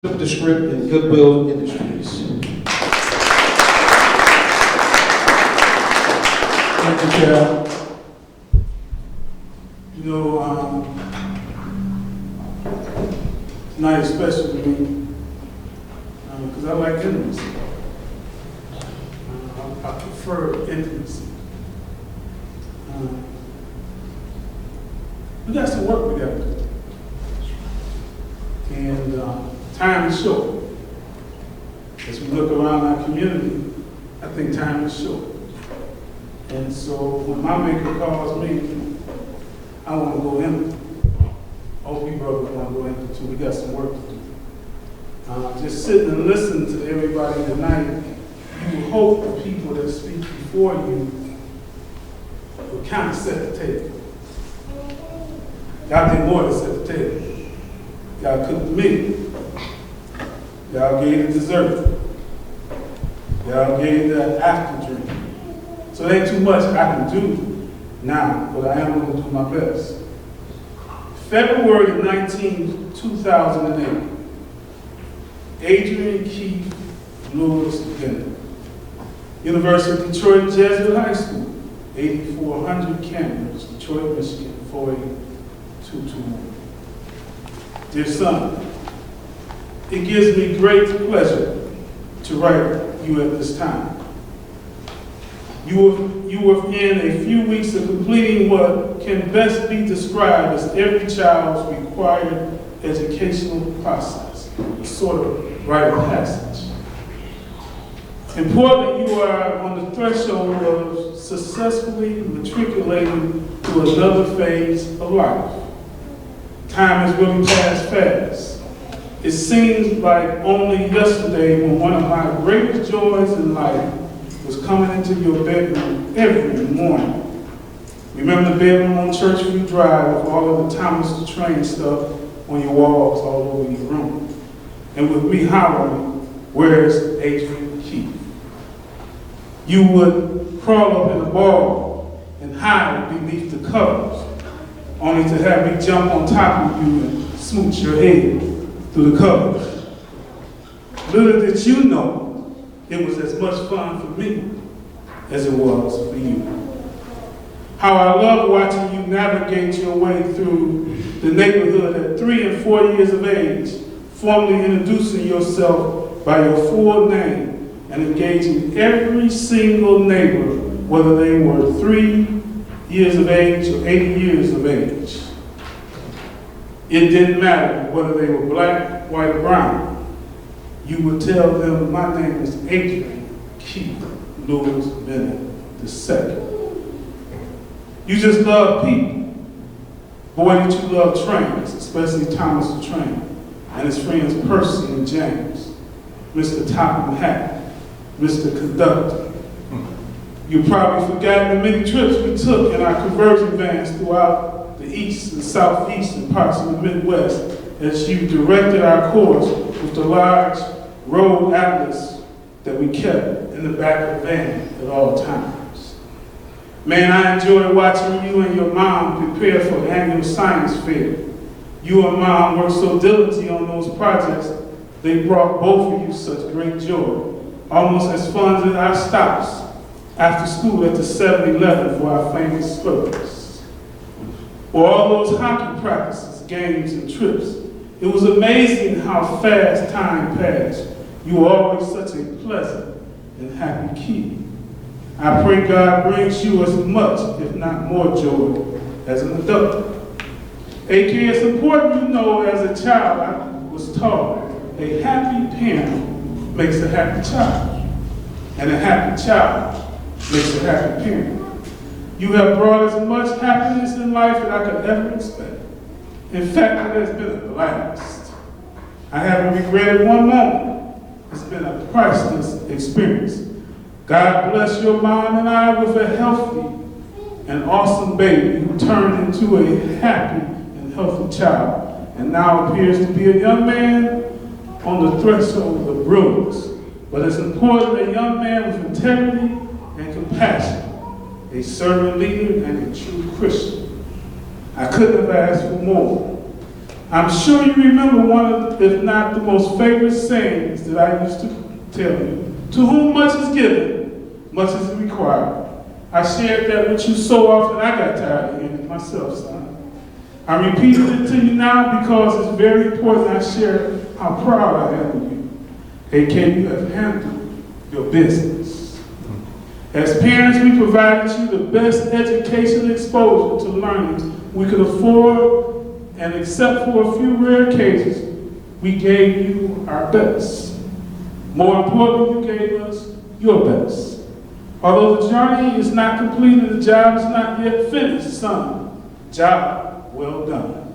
Flip the script in Goodwill Industries. Thank you, Cal. You know, tonight is special to me because I like intimacy. I prefer intimacy. We got some work we got to do. And time is short. As we look around our community, I think time is short. And so when my maker calls me, I want to go in. OP brothers want to go in too. We got some work to do. Just sitting and listening to everybody tonight, you would hope the people that speak before you will kind of set the table. Y'all did more than set the table. Y'all cooked the meal. Y'all gave the dessert. Y'all gave the after drink. So there ain't too much I can do now, but I am going to do my best. February 19, 2008, Adrian Keith Lewis Bennett, University of Detroit Jesuit High School, 8400 Cambridge, Detroit, Michigan, 48221. Dear son, it gives me great pleasure to write you at this time. You were in a few weeks of completing what can best be described as every child's required educational process, a sort of rite of passage. Importantly, you are on the threshold of successfully matriculating to another phase of life. Time has really passed fast. It seems like only yesterday when one of my greatest joys in life was coming into your bedroom every morning. Remember the bedroom on Churchview Drive with all of the Thomas the Train stuff on your walls all over your room. And with me hollering, "Where's Adrian Keith?" You would crawl up in a ball and hide beneath the covers, only to have me jump on top of you and smooch your head through the covers. Little did you know, it was as much fun for me as it was for you. How I love watching you navigate your way through the neighborhood at 3 and 4 years of age, formally introducing yourself by your full name and engaging every single neighbor, whether they were 3 years of age or 80 years of age. It didn't matter whether they were black, white, or brown. You would tell them, "My name is Adrian Keith Lewis Bennett II." You just love people. Boy, did you love trains, especially Thomas the Train and his friends Percy and James, Mr. Topham Hatt, Mr. Conductor. You probably forgotten the many trips we took in our conversion vans throughout the east and southeastern parts of the Midwest as you directed our course with the large road atlas that we kept in the back of the van at all times. Man, I enjoy watching you and your mom prepare for the annual science fair. You and mom worked so diligently on those projects, they brought both of you such great joy, almost as fun as our stops after school at the 7-Eleven for our famous Spurs. For all those hockey practices, games, and trips, it was amazing how fast time passed. You were always such a pleasant and happy kid. I pray God brings you as much, if not more, joy as an adult. AK, it's important you know as a child, I was taught a happy parent makes a happy child, and a happy child makes a happy parent. You have brought as much happiness in life as I could ever expect. In fact, it has been a blast. I haven't regretted one moment. It's been a priceless experience. God bless your mom and I with a healthy and awesome baby who turned into a happy and healthy child and now appears to be a young man on the threshold of brilliance. But it's important, a young man with integrity and compassion, a servant leader and a true Christian. I couldn't have asked for more. I'm sure you remember one of, if not the most favorite sayings that I used to tell you. To whom much is given, much is required. I shared that with you so often I got tired of hearing it myself, son. I'm repeating it to you now because it's very important I share how proud I am of you. AK, you have handled your business. As parents, we provided you the best educational exposure to learning we could afford, and except for a few rare cases, we gave you our best. More importantly, you gave us your best. Although the journey is not completed, the job is not yet finished, son. Job well done.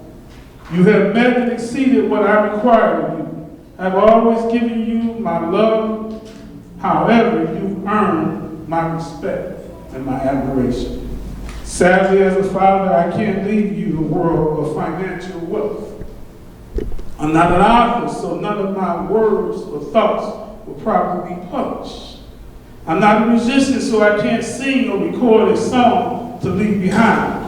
You have met and exceeded what I require of you. I've always given you my love. However, you've earned my respect and my admiration. Sadly, as a father, I can't leave you the world of financial wealth. I'm not an author, so none of my words or thoughts will probably be published. I'm not a musician, so I can't sing or record a song to leave behind.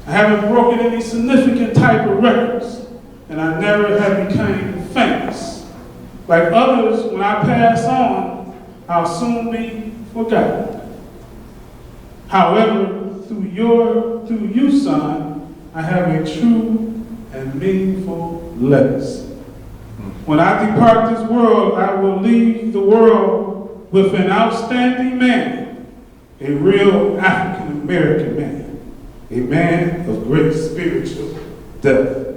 I haven't broken any significant type of records, and I never have become famous. Like others, when I pass on, I'll soon be forgotten. However, through you, son, I have a true and meaningful legacy. When I depart this world, I will leave the world with an outstanding man, a real African-American man, a man of great spiritual depth,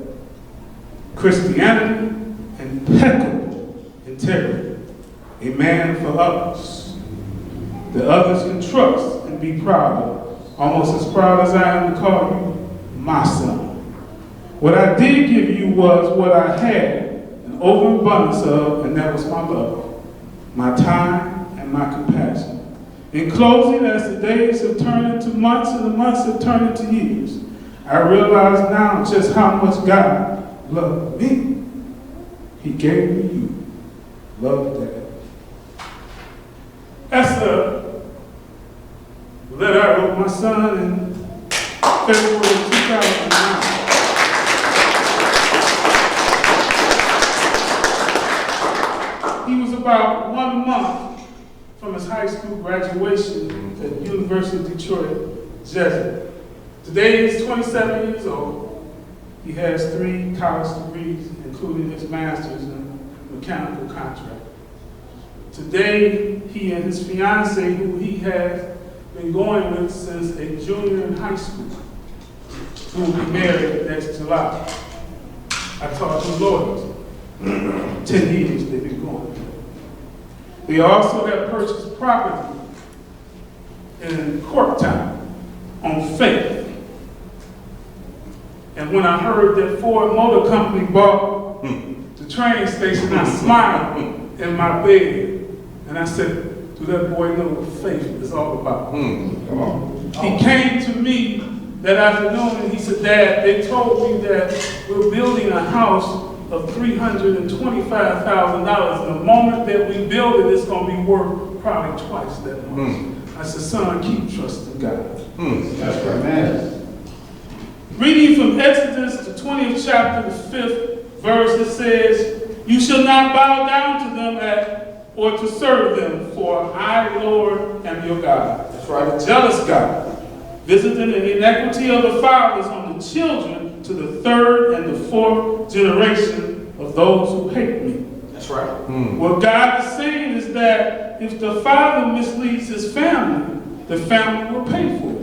Christianity, and impeccable integrity, a man for others, that others can trust and be proud of, almost as proud as I am to call you my son. What I did give you was what I had an overabundance of, and that was my love, my time, my compassion. In closing, as the days have turned into months and the months have turned into years, I realize now just how much God loved me. He gave me you. Love, Dad. That's a letter I wrote my son in February of 2009. He was about 1 month from his high school graduation at the University of Detroit, Jesuit. Today he's 27 years old. He has 3 college degrees, including his master's in mechanical contract. Today, he and his fiancée, who he has been going with since a junior in high school, will be married next July. I taught him loyalty. 10 years they've been going. They also have purchased property in Corktown on faith. And when I heard that Ford Motor Company bought the train station, I smiled in my bed. And I said, do that boy know what faith is all about? Come on. He came to me that afternoon and he said, Dad, they told me that we're building a house of $325,000. And the moment that we build it, it's going to be worth probably twice that much. I said, son, keep trusting God. That's right, man. Reading from Exodus, the 20th chapter, the 5th verse, it says, you shall not bow down to them or to serve them, for I, Lord, am your God. That's right, a jealous God, visiting the inequity of the fathers on the children to the 3rd and the 4th generation of those who hate me. That's right. What God is saying is that if the father misleads his family, the family will pay for it.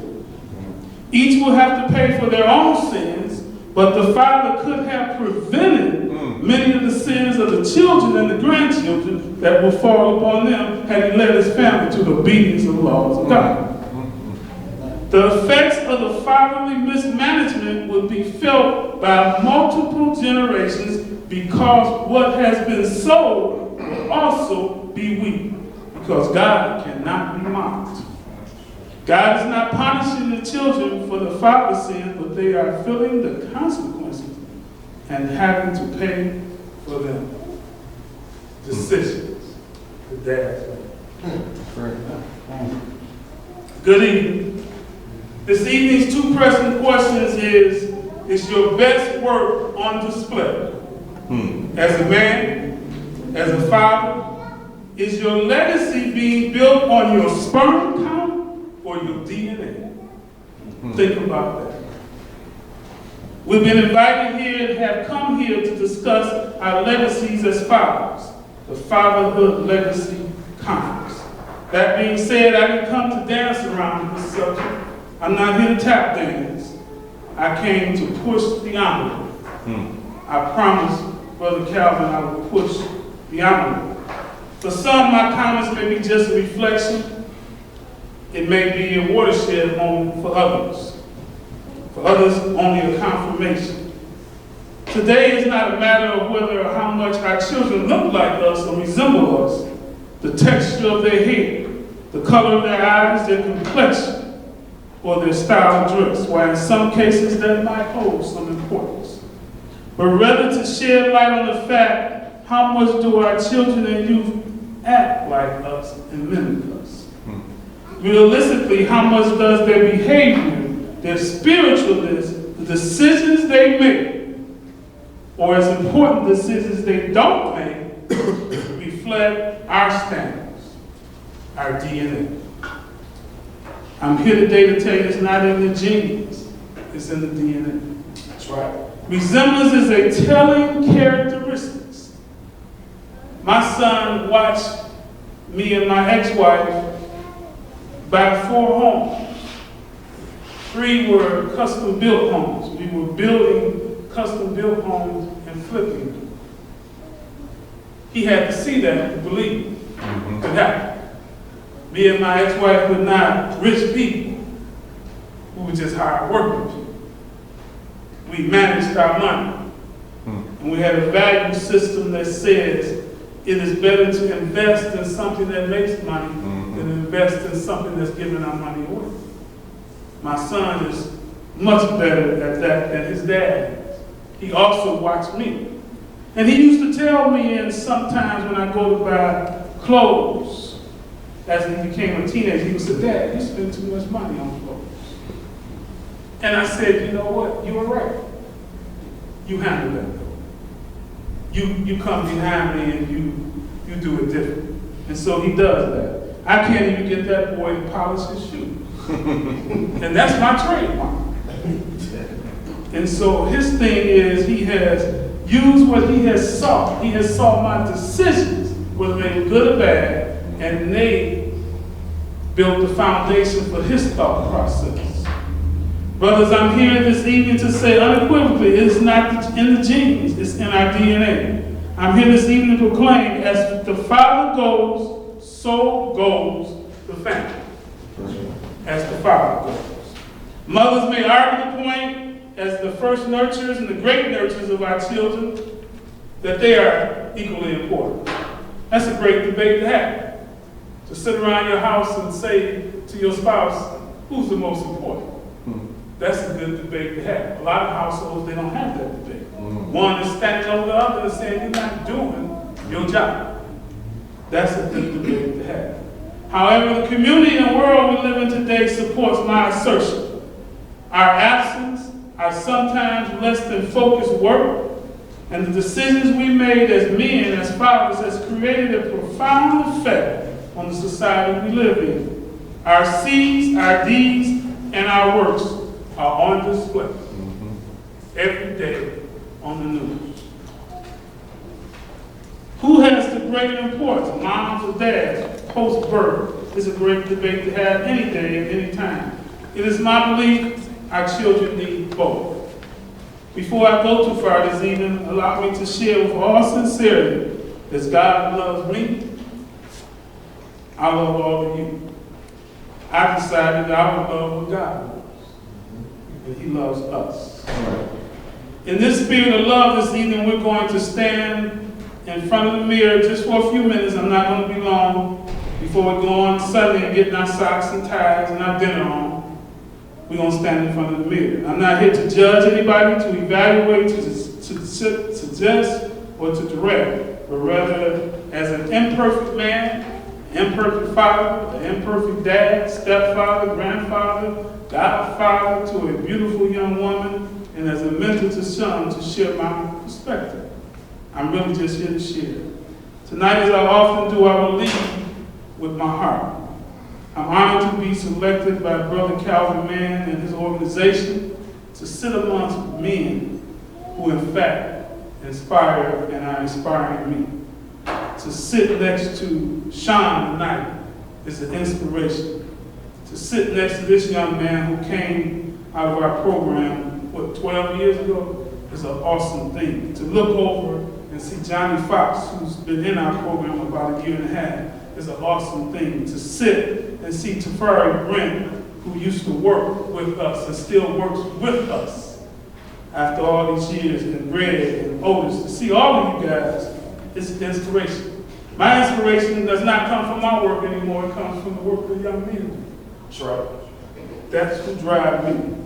Each will have to pay for their own sins, but the father could have prevented many of the sins of the children and the grandchildren that will fall upon them had he led his family to the obedience of the laws of God. The effects of the fatherly mismanagement would be felt by multiple generations because what has been sown will also be reaped, because God cannot be mocked. God is not punishing the children for the father's sin, but they are feeling the consequences and having to pay for them. Decisions the dads make. Good evening. This evening's 2 pressing questions is is your best work on display. As a man, as a father, is your legacy being built on your sperm count or your DNA? Think about that. We've been invited here and have come here to discuss our legacies as fathers, the fatherhood legacy conference. That being said, I didn't come to dance around this subject. I'm not here to tap dance. I came to push the envelope. I promised Brother Calvin I would push the envelope. For some, my comments may be just a reflection. It may be a watershed moment for others. For others, only a confirmation. Today is not a matter of whether or how much our children look like us or resemble us, the texture of their hair, the color of their eyes, their complexion, or their style of dress, while in some cases that might hold some importance. But rather to shed light on the fact, how much do our children and youth act like us and mimic us? Realistically, how much does their behavior, their spiritualness, the decisions they make, or as important, decisions they don't make, reflect our standards, our DNA? I'm here today to tell you it's not in the genes, it's in the DNA. That's right. Resemblance is a telling characteristic. My son watched me and my ex-wife buy 4 homes. 3 were custom-built homes. We were building custom-built homes and flipping them. He had to see that to believe it could happen. Me and my ex-wife were not rich people. We were just hard working people. We managed our money. And we had a value system that says it is better to invest in something that makes money than invest in something that's giving our money away. My son is much better at that than his dad is. He also watched me. And he used to tell me, and sometimes when I go to buy clothes, as he became a teenager, he would say, "Dad, you spend too much money on clothes." And I said, "You know what? You were right. You handle that. You come behind me and you do it different." And so he does that. I can't even get that boy to polish his shoes. And that's my trademark. And so his thing is he has used what he has saw. He has saw my decisions, whether they were good or bad, and they built the foundation for his thought process. Brothers, I'm here this evening to say unequivocally, it's not in the genes, it's in our DNA. I'm here this evening to proclaim, as the father goes, so goes the family. As the father goes. Mothers may argue the point, as the first nurturers and the great nurturers of our children, that they are equally important. That's a great debate to have. To sit around your house and say to your spouse, who's the most important? That's a good debate to have. A lot of households, they don't have that debate. One is standing over the other and saying, you're not doing your job. That's a good debate to have. However, the community and world we live in today supports my assertion. Our absence, our sometimes less than focused work, and the decisions we made as men, as fathers, has created a profound effect on the society we live in. Our seeds, our deeds, and our works are on display every day on the news. Who has the greater importance, moms or dads, post-birth? Is a great debate to have any day at any time. It is my belief our children need both. Before I go too far this evening, allow me to share with all sincerity, as God loves me, I love all of you. I decided that I would love what God loves, and He loves us. In this spirit of love this evening, we're going to stand in front of the mirror just for a few minutes. I'm not going to be long. Before we go on Sunday and getting our socks and ties and our dinner on, we're going to stand in front of the mirror. I'm not here to judge anybody, to evaluate, to suggest, or to direct, but rather as an imperfect man, imperfect father, an imperfect dad, stepfather, grandfather, godfather to a beautiful young woman, and as a mentor to some to share my perspective. I'm really just here to share. Tonight, as I often do, I will lead with my heart. I'm honored to be selected by Brother Calvin Mann and his organization to sit amongst men who in fact inspire and are inspiring me. To sit next to Sean tonight is an inspiration. To sit next to this young man who came out of our program, 12 years ago, is an awesome thing. To look over and see Johnny Fox, who's been in our program about a year and a half, is an awesome thing. To sit and see Tafari Brent, who used to work with us and still works with us after all these years, and Red and Otis, to see all of you guys is inspiration. My inspiration does not come from my work anymore, it comes from the work of the young men. That's right. That's who drives me.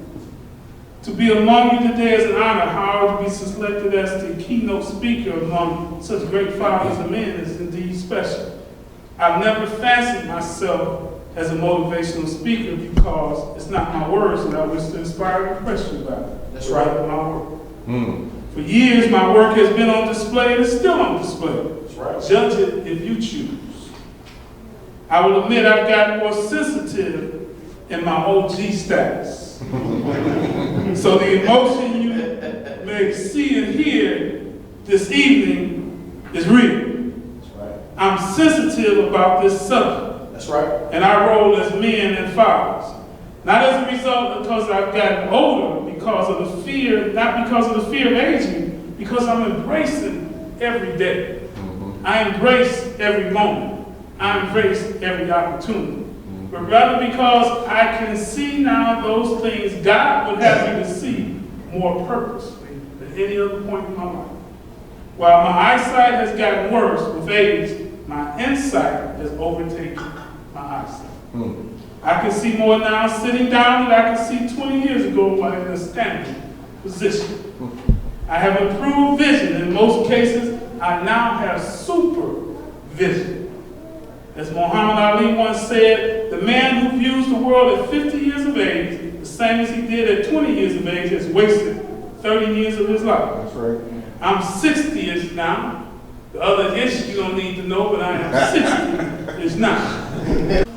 To be among you today is an honor. However, to be selected as the keynote speaker among such great fathers and men is indeed special. I've never fancied myself as a motivational speaker because it's not my words that I wish to inspire and impress you by. That's right. My work. For years, my work has been on display and is still on display. That's right. Judge it if you choose. I will admit I've gotten more sensitive in my OG status. So the emotion you may see and hear this evening is real. That's right. I'm sensitive about this subject. That's right. And our role as men and fathers. Not as a result because I've gotten older, because of the fear, not because of the fear of aging, because I'm embracing every day. I embrace every moment. I embrace every opportunity. But rather because I can see now those things God would have me to see more purposely than any other point in my life. While my eyesight has gotten worse with age, my insight has overtaken my eyesight. I can see more now sitting down than I could see 20 years ago while in a standing position. I have improved vision. In most cases, I now have super vision. As Muhammad Ali once said, the man who views the world at 50 years of age, the same as he did at 20 years of age, has wasted 30 years of his life. That's right. I'm 60-ish now. The other ish you don't need to know, but I am 60-ish now.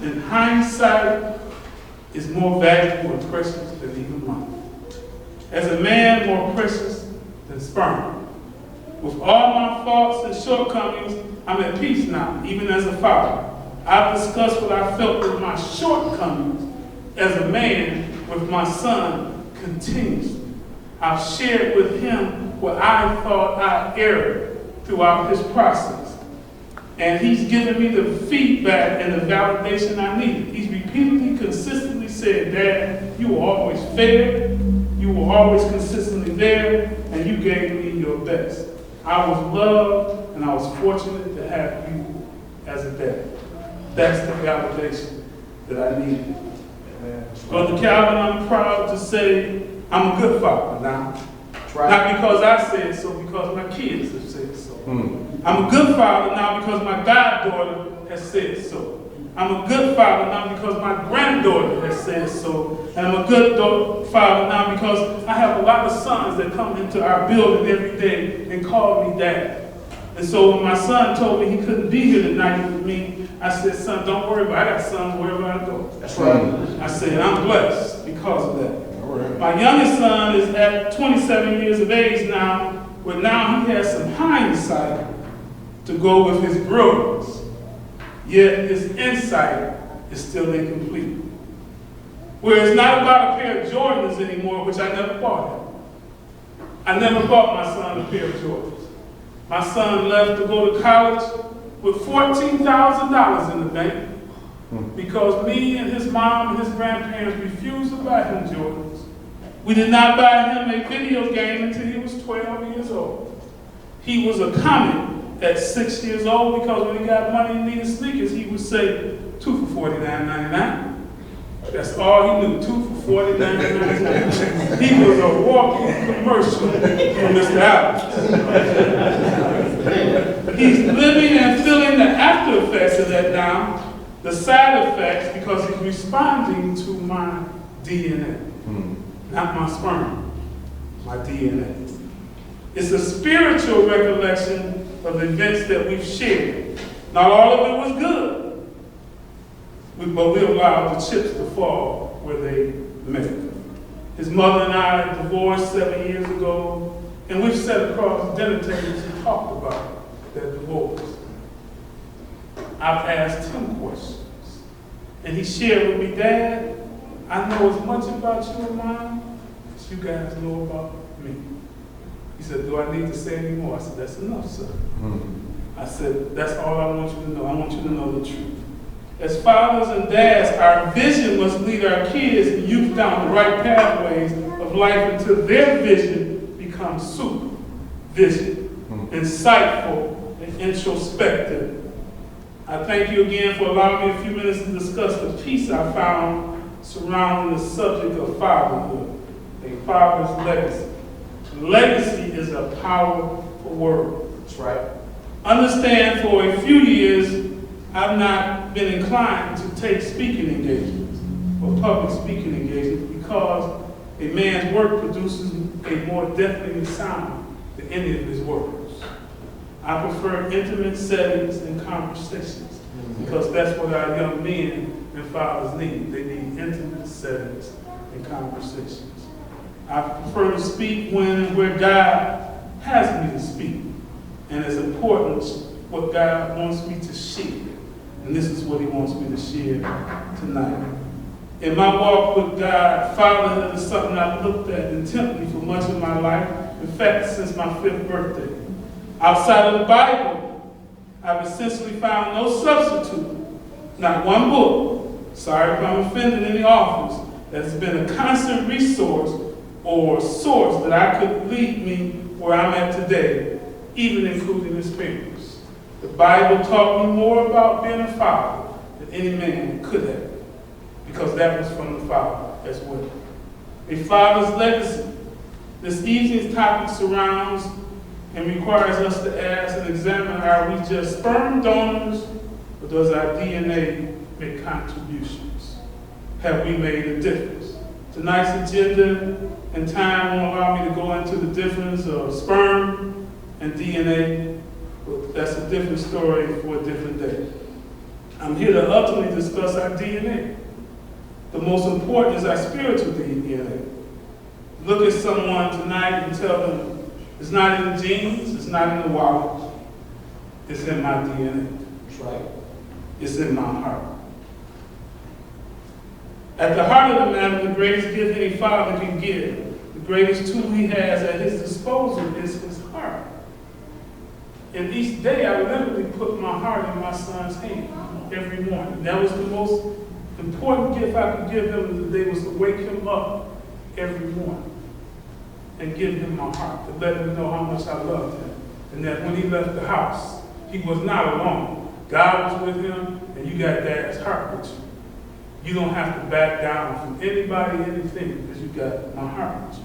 And hindsight is more valuable and precious than even money. As a man, more precious than sperm. With all my faults and shortcomings, I'm at peace now, even as a father. I've discussed what I felt with my shortcomings as a man with my son continuously. I've shared with him what I thought I erred throughout his process. And he's given me the feedback and the validation I needed. He's repeatedly, consistently said, Dad, you were always fair, you were always consistently there, and you gave me your best. I was loved, and I was fortunate to have you as a dad. That's the validation that I needed. Brother Calvin, I'm proud to say I'm a good father now. Right. Not because I said so, because my kids have said so. I'm a good father now because my goddaughter has said so. I'm a good father now because my granddaughter has said so. And I'm a good father now because I have a lot of sons that come into our building every day and call me dad. And so when my son told me he couldn't be here tonight with me, I said, son, don't worry about it. I got sons wherever I go. That's right. I said, I'm blessed because of that. All right. My youngest son is at 27 years of age now, but now he has some hindsight to go with his growth. Yet his insight is still incomplete. Where it's not about a pair of Jordans anymore, which I never bought him. I never bought my son a pair of Jordans. My son left to go to college with $14,000 in the bank because me and his mom and his grandparents refused to buy him Jordans. We did not buy him a video game until he was 12 years old. He was a comic at 6 years old because when he got money and needed sneakers, he would say, 2 for $49.99. That's all he knew, 2 for $49.99. He was a walking commercial for Mr. Allen. He's living and feeling the after effects of that now, the side effects, because he's responding to my DNA, not my sperm. my DNA. It's a spiritual recollection of events that we've shared. Not all of it was good, but we allowed the chips to fall where they met. His mother and I divorced 7 years ago, and we've sat across dinner tables and talked about that divorce. I've asked him questions, and he shared with me, Dad, I know as much about you and mine as you guys know about me. He said, do I need to say any more? I said, that's enough, sir. I said, that's all I want you to know. I want you to know the truth. As fathers and dads, our vision must lead our kids and youth down the right pathways of life until their vision becomes super vision, insightful and introspective. I thank you again for allowing me a few minutes to discuss the peace I found surrounding the subject of fatherhood, a father's legacy. Legacy is a powerful word. That's right. Understand, for a few years, I've not been inclined to take speaking engagements or public speaking engagements because a man's work produces a more deafening sound than any of his words. I prefer intimate settings and conversations because that's what our young men and fathers need. They need intimate settings and conversations. I prefer to speak when and where God has me to speak. And it's important what God wants me to share. And this is what he wants me to share tonight. In my walk with God, fatherhood is something I've looked at intently for much of my life. In fact, since my 5th birthday. Outside of the Bible, I've essentially found no substitute, not one book, sorry if I'm offending any authors, that has been a constant resource or source that I could lead me where I'm at today, even including experience. The Bible taught me more about being a father than any man could have, because that was from the Father as well. A father's legacy. This evening's topic surrounds and requires us to ask and examine, are we just sperm donors, or does our DNA make contributions? Have we made a difference? Tonight's agenda and time won't allow me to go into the difference of sperm and DNA, but that's a different story for a different day. I'm here to ultimately discuss our DNA. The most important is our spiritual DNA. Look at someone tonight and tell them, it's not in the genes, it's not in the wallet, it's in my DNA. That's right. It's in my heart. At the heart of the matter, the greatest gift any father can give, the greatest tool he has at his disposal is his heart. And each day I literally put my heart in my son's hand every morning. That was the most important gift I could give him today, was to wake him up every morning and give him my heart, to let him know how much I loved him. And that when he left the house, he was not alone. God was with him, and you got Dad's heart with you. You don't have to back down from anybody, anything, because you got my heart with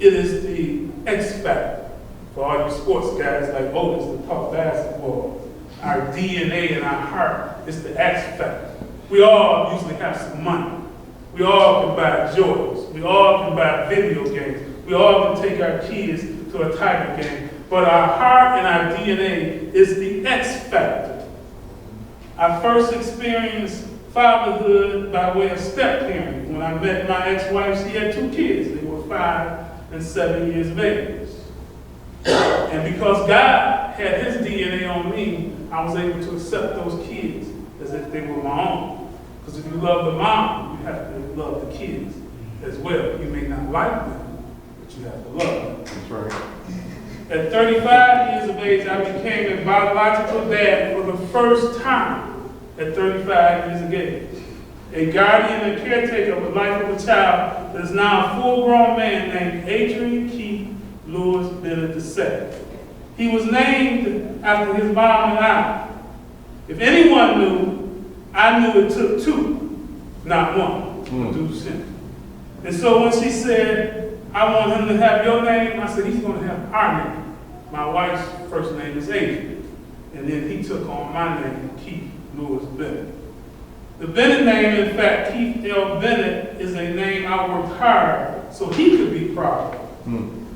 you. It is the X factor for all you sports guys like Otis that talk basketball. Our DNA and our heart is the X factor. We all usually have some money. We all can buy Jordans. We all can buy video games. We all can take our kids to a Tiger game. But our heart and our DNA is the X factor. I first experienced fatherhood by way of step-parenting. When I met my ex-wife, she had 2 kids. They were 5 and 7 years of age. And because God had his DNA on me, I was able to accept those kids as if they were my own. Because if you love the mom, you have to love the kids as well. You may not like them, but you have to love them. That's right. At 35 years of age, I became a biological dad for the first time at 35 years of age. A guardian and caretaker of the life of a child that is now a full-grown man named Adrian Keith Lewis Bennett II. He was named after his mom and I. If anyone knew, I knew it took 2, not 1, to produce him. And so when she said, I want him to have your name, I said, he's going to have our name. My wife's first name is Adrian. And then he took on my name, Keith Lewis Bennett. The Bennett name, in fact, Keith L. Bennett, is a name I worked hard so he could be proud.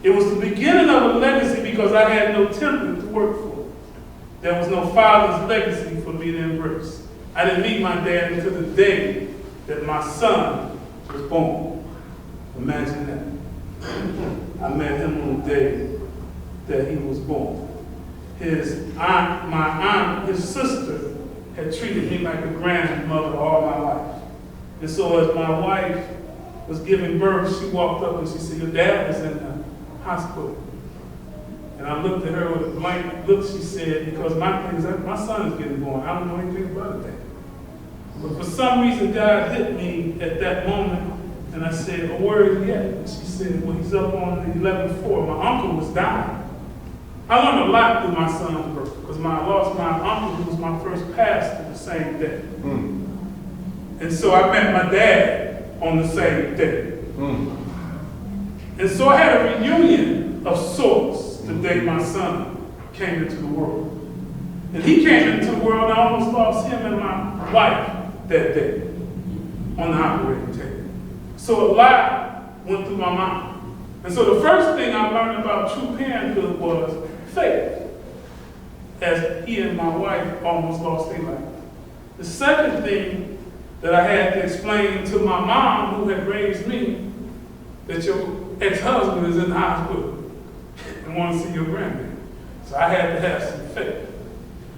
It was the beginning of a legacy because I had no template to work for. There was no father's legacy for me to embrace. I didn't meet my dad until the day that my son was born. Imagine that. I met him on the day that he was born. My aunt, his sister, had treated me like a grandmother all my life. And so as my wife was giving birth, she walked up and she said, "Your dad is in the hospital." And I looked at her with a blank look. She said, "Because my son is getting born. I don't know anything about that." But for some reason, God hit me at that moment, and I said, "Oh, where is he at?" And she said, "Well, he's up on the 11th floor. My uncle was dying." I learned a lot through my son's birth, because I lost my uncle, who was my first pastor, the same day. And so I met my dad on the same day. And so I had a reunion of sorts the day my son came into the world. And he came into the world, I almost lost him and my wife that day on the operating table. So a lot went through my mind. And so the first thing I learned about true parenthood was faith, as he and my wife almost lost their life. The second thing that I had to explain to my mom, who had raised me, that your ex-husband is in the hospital and want to see your grandbaby. So I had to have some faith.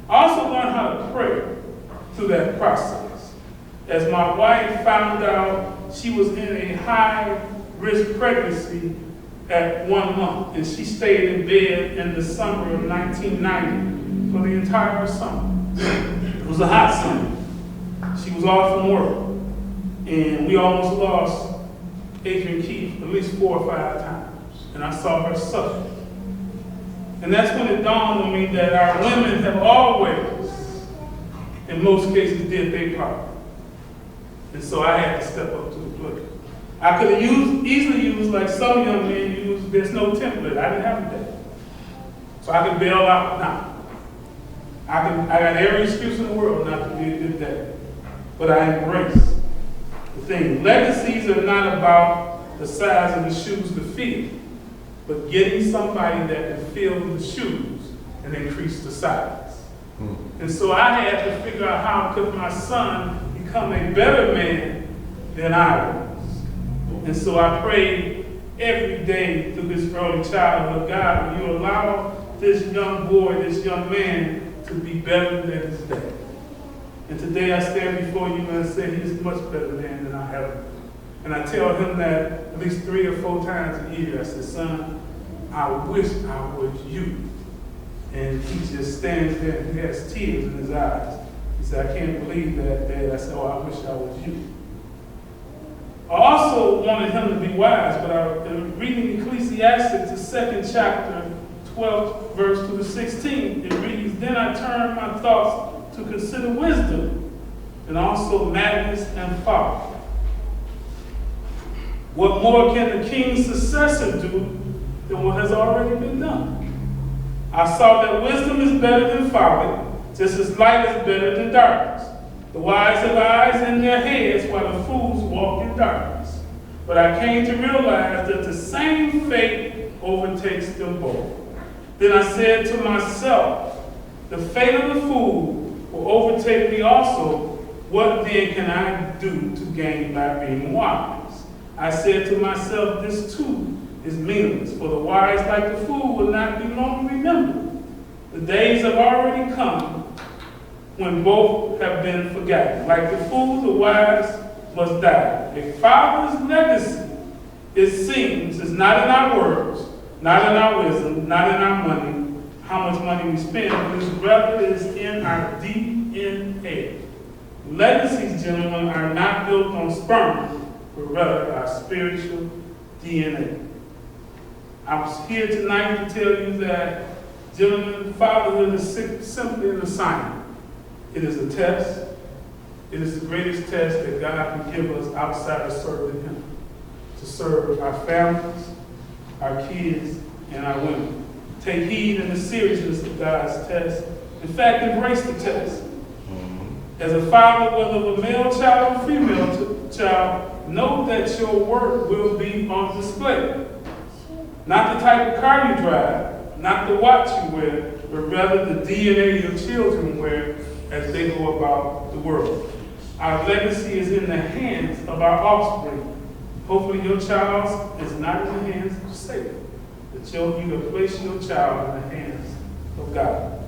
I also learned how to pray through that process. As my wife found out she was in a high-risk pregnancy at 1 month, and she stayed in bed in the summer of 1990 for the entire summer. It was a hot summer. She was off from work, and we almost lost Adrian Keith at least 4 or 5 times, and I saw her suffer. And that's when it dawned on me that our women have always, in most cases, did their part. And so I had to step up to the plate. I could have easily used, like some young men use, there's no template. I didn't have that. So I could bail out now. I got every excuse in the world not to be a good dad. But I embrace the thing. Legacies are not about the size of the shoes to fill, but getting somebody that can fill the shoes and increase the size. And so I had to figure out how could my son become a better man than I was. And so I prayed every day through this early childhood, God, will you allow this young boy, this young man to be better than his dad? And today I stand before you and I say he's much better man than I ever. And I tell him that at least 3 or 4 times a year. I said, "Son, I wish I was you." And he just stands there and he has tears in his eyes. He said, "I can't believe that, Dad." I said, "Oh, I wish I was you." I also wanted him to be wise, but in reading Ecclesiastes, the 2nd chapter, 12th verse to the 16th, it reads, "Then I turned my thoughts to consider wisdom and also madness and folly. What more can the king's successor do than what has already been done? I saw that wisdom is better than folly, just as light is better than darkness. The wise have eyes in their heads while the fools walk in darkness. But I came to realize that the same fate overtakes them both. Then I said to myself, the fate of the fool will overtake me also. What then can I do to gain by being wise? I said to myself, this too is meaningless, for the wise like the fool will not be long remembered. The days have already come when both have been forgotten. Like the fool, the wise must die. A father's legacy, it seems, is not in our words, not in our wisdom, not in our money, how much money we spend, but it's rather is in our DNA. Legacies, gentlemen, are not built on sperm, but rather our spiritual DNA. I was here tonight to tell you that, gentlemen, fatherhood is simply an assignment. It is a test. It is the greatest test that God can give us outside of serving Him. To serve our families, our kids, and our women. Take heed in the seriousness of God's test. In fact, embrace the test. As a father, whether of a male child or female child, know that your work will be on display. Not the type of car you drive, not the watch you wear, but rather the DNA your children wear as they go about the world. Our legacy is in the hands of our offspring. Hopefully your child is not in the hands of Satan. That you can place your child in the hands of God.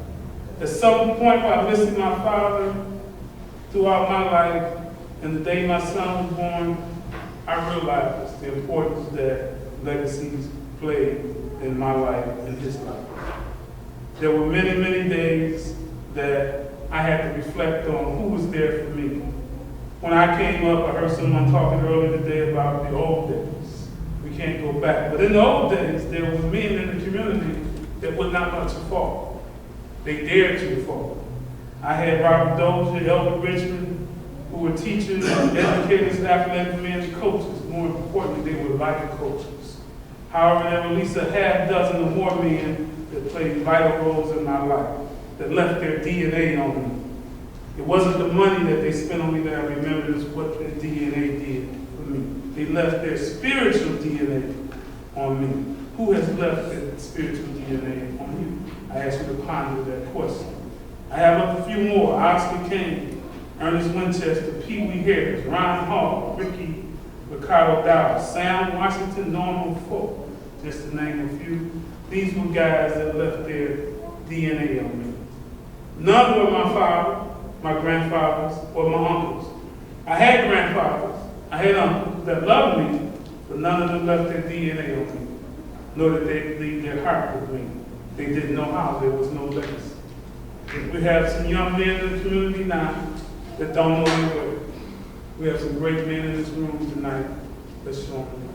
At some point while missing my father throughout my life, and the day my son was born, I realized the importance that legacies play in my life and his life. There were many, many days that I had to reflect on who was there for me. When I came up, I heard someone talking earlier today about the old days. We can't go back. But in the old days, there were men in the community that would not let you fall. They dared you to fall. I had Robert Dozier, Elder Richmond, who were teachers, educators, athletic men, and coaches. More importantly, they were life coaches. However, there were at least a half dozen or more men that played vital roles in my life, that left their DNA on me. It wasn't the money that they spent on me that I remember, it's what their DNA did for me. They left their spiritual DNA on me. Who has left their spiritual DNA on you? I ask you to ponder that question. I have a few more. Oscar Kane, Ernest Winchester, Pee Wee Harris, Ron Hall, Ricky Ricardo Dow, Sam Washington, Norman Folk, just to name a few. These were guys that left their DNA on me. None were my father, my grandfathers, or my uncles. I had grandfathers, I had uncles that loved me, but none of them left their DNA on me, nor did they leave their heart with me. They didn't know how, there was no legacy. We have some young men in the community now that don't know their way. We have some great men in this room tonight. Let's show them.